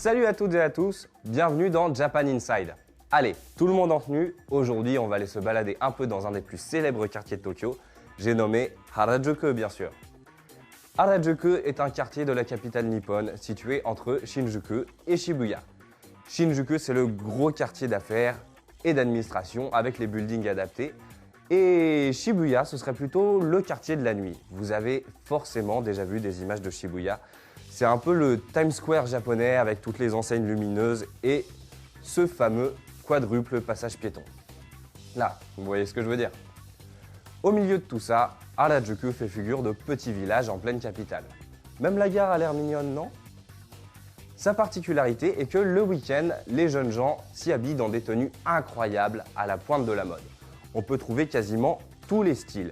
Salut à toutes et à tous, bienvenue dans Japan Inside. Allez, tout le monde en tenue, aujourd'hui on va aller se balader un peu dans un des plus célèbres quartiers de Tokyo, j'ai nommé Harajuku bien sûr. Harajuku est un quartier de la capitale nippone situé entre Shinjuku et Shibuya. Shinjuku c'est le gros quartier d'affaires et d'administration avec les buildings adaptés. Et Shibuya, ce serait plutôt le quartier de la nuit. Vous avez forcément déjà vu des images de Shibuya. C'est un peu le Times Square japonais avec toutes les enseignes lumineuses et ce fameux quadruple passage piéton. Là, vous voyez ce que je veux dire. Au milieu de tout ça, Harajuku fait figure de petit village en pleine capitale. Même la gare a l'air mignonne, non? Sa particularité est que le week-end, les jeunes gens s'y habillent dans des tenues incroyables à la pointe de la mode. On peut trouver quasiment tous les styles.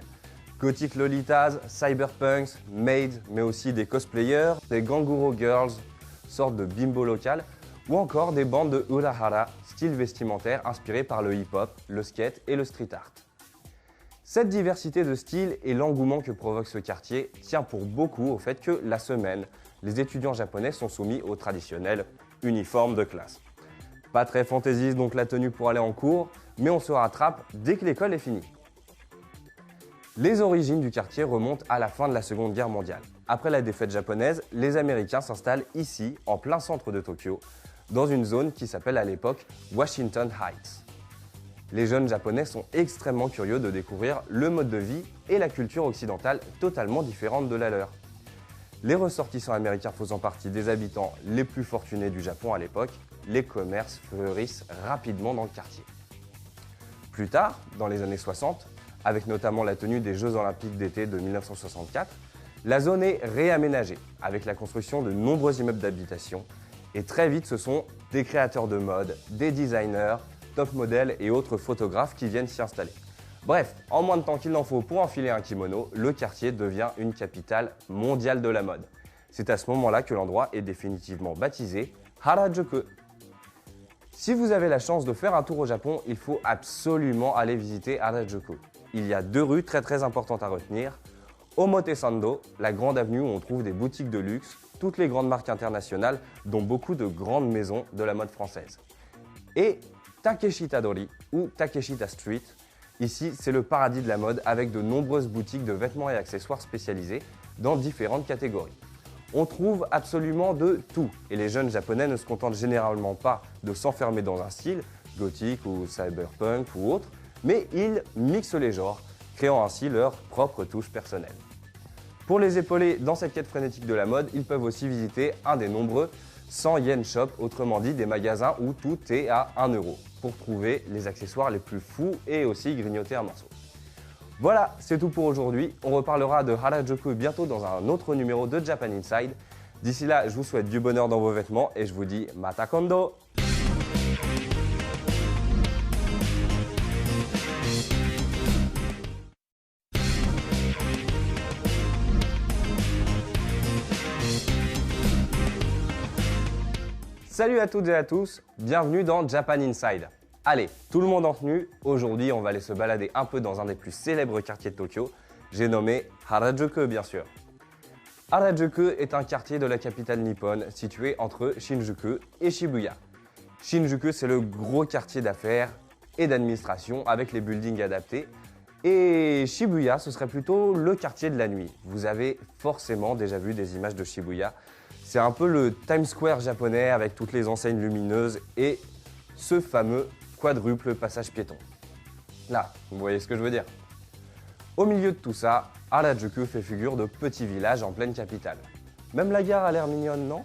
Gothic lolitas, cyberpunks, maids, mais aussi des cosplayers, des ganguro girls, sorte de bimbo local, ou encore des bandes de urahara, style vestimentaire inspiré par le hip-hop, le skate et le street art. Cette diversité de styles et l'engouement que provoque ce quartier tient pour beaucoup au fait que la semaine, les étudiants japonais sont soumis au traditionnel uniforme de classe. Pas très fantaisiste donc la tenue pour aller en cours, mais on se rattrape dès que l'école est finie. Les origines du quartier remontent à la fin de la Seconde Guerre mondiale. Après la défaite japonaise, les Américains s'installent ici, en plein centre de Tokyo, dans une zone qui s'appelle à l'époque Washington Heights. Les jeunes japonais sont extrêmement curieux de découvrir le mode de vie et la culture occidentale totalement différente de la leur. Les ressortissants américains faisant partie des habitants les plus fortunés du Japon à l'époque, les commerces fleurissent rapidement dans le quartier. Plus tard, dans les années 60, avec notamment la tenue des Jeux Olympiques d'été de 1964, la zone est réaménagée avec la construction de nombreux immeubles d'habitation et très vite ce sont des créateurs de mode, des designers, top modèles et autres photographes qui viennent s'y installer. Bref, en moins de temps qu'il n'en faut pour enfiler un kimono, le quartier devient une capitale mondiale de la mode. C'est à ce moment-là que l'endroit est définitivement baptisé Harajuku. Si vous avez la chance de faire un tour au Japon, il faut absolument aller visiter Harajuku. Il y a deux rues très importantes à retenir. Omotesando, la grande avenue où on trouve des boutiques de luxe, toutes les grandes marques internationales, dont beaucoup de grandes maisons de la mode française. Et Takeshita-dori ou Takeshita Street. Ici, c'est le paradis de la mode avec de nombreuses boutiques de vêtements et accessoires spécialisés dans différentes catégories. On trouve absolument de tout et les jeunes japonais ne se contentent généralement pas de s'enfermer dans un style, gothique ou cyberpunk ou autre, mais ils mixent les genres, créant ainsi leur propre touche personnelle. Pour les épauler dans cette quête frénétique de la mode, ils peuvent aussi visiter un des nombreux 100 yen shop, autrement dit des magasins où tout est à 1 euro, pour trouver les accessoires les plus fous et aussi grignoter un morceau. Voilà, c'est tout pour aujourd'hui. On reparlera de Harajuku bientôt dans un autre numéro de Japan Inside. D'ici là, je vous souhaite du bonheur dans vos vêtements et je vous dis mata kondo! Salut à toutes et à tous, bienvenue dans Japan Inside. Allez, tout le monde en tenue, aujourd'hui on va aller se balader un peu dans un des plus célèbres quartiers de Tokyo, j'ai nommé Harajuku bien sûr. Harajuku est un quartier de la capitale nippone situé entre Shinjuku et Shibuya. Shinjuku c'est le gros quartier d'affaires et d'administration avec les buildings adaptés. Et Shibuya, ce serait plutôt le quartier de la nuit. Vous avez forcément déjà vu des images de Shibuya. C'est un peu le Times Square japonais avec toutes les enseignes lumineuses et ce fameux quadruple passage piéton. Là, vous voyez ce que je veux dire. Au milieu de tout ça, Harajuku fait figure de petit village en pleine capitale. Même la gare a l'air mignonne, non?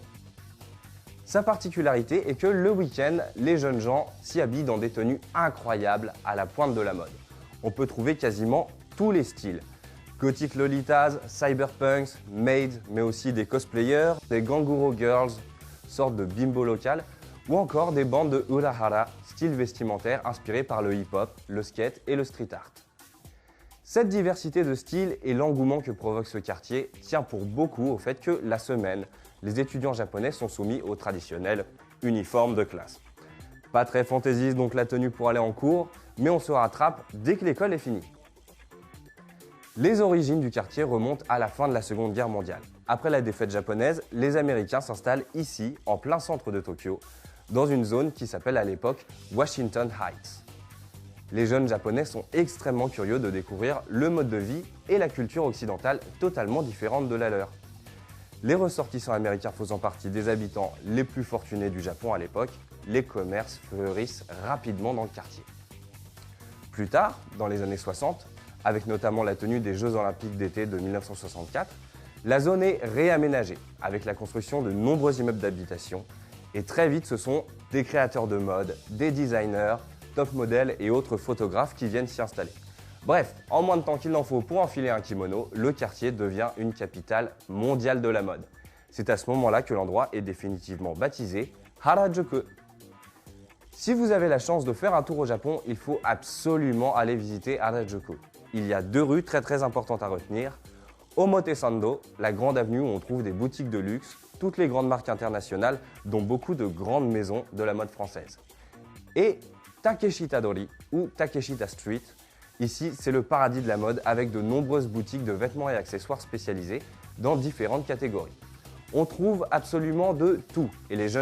Sa particularité est que le week-end, les jeunes gens s'y habillent dans des tenues incroyables à la pointe de la mode. On peut trouver quasiment tous les styles. Gothic lolitas, cyberpunks, maids, mais aussi des cosplayers, des ganguro girls, sorte de bimbo local, ou encore des bandes de urahara, style vestimentaire inspiré par le hip-hop, le skate et le street art. Cette diversité de styles et l'engouement que provoque ce quartier tient pour beaucoup au fait que la semaine, les étudiants japonais sont soumis au traditionnel uniforme de classe. Pas très fantaisiste donc la tenue pour aller en cours, mais on se rattrape dès que l'école est finie. Les origines du quartier remontent à la fin de la Seconde Guerre mondiale. Après la défaite japonaise, les Américains s'installent ici, en plein centre de Tokyo, dans une zone qui s'appelle à l'époque Washington Heights. Les jeunes japonais sont extrêmement curieux de découvrir le mode de vie et la culture occidentale totalement différente de la leur. Les ressortissants américains faisant partie des habitants les plus fortunés du Japon à l'époque, les commerces fleurissent rapidement dans le quartier. Plus tard, dans les années 60, avec notamment la tenue des Jeux Olympiques d'été de 1964, la zone est réaménagée avec la construction de nombreux immeubles d'habitation et très vite ce sont des créateurs de mode, des designers, top modèles et autres photographes qui viennent s'y installer. Bref, en moins de temps qu'il en faut pour enfiler un kimono, le quartier devient une capitale mondiale de la mode. C'est à ce moment-là que l'endroit est définitivement baptisé Harajuku. Si vous avez la chance de faire un tour au Japon, il faut absolument aller visiter Harajuku. Il y a 2 rues très importantes à retenir. Omotesando, la grande avenue où on trouve des boutiques de luxe, toutes les grandes marques internationales, dont beaucoup de grandes maisons de la mode française. Et Takeshita-dori ou Takeshita Street. Ici, c'est le paradis de la mode avec de nombreuses boutiques de vêtements et accessoires spécialisés dans différentes catégories. On trouve absolument de tout et les jeunes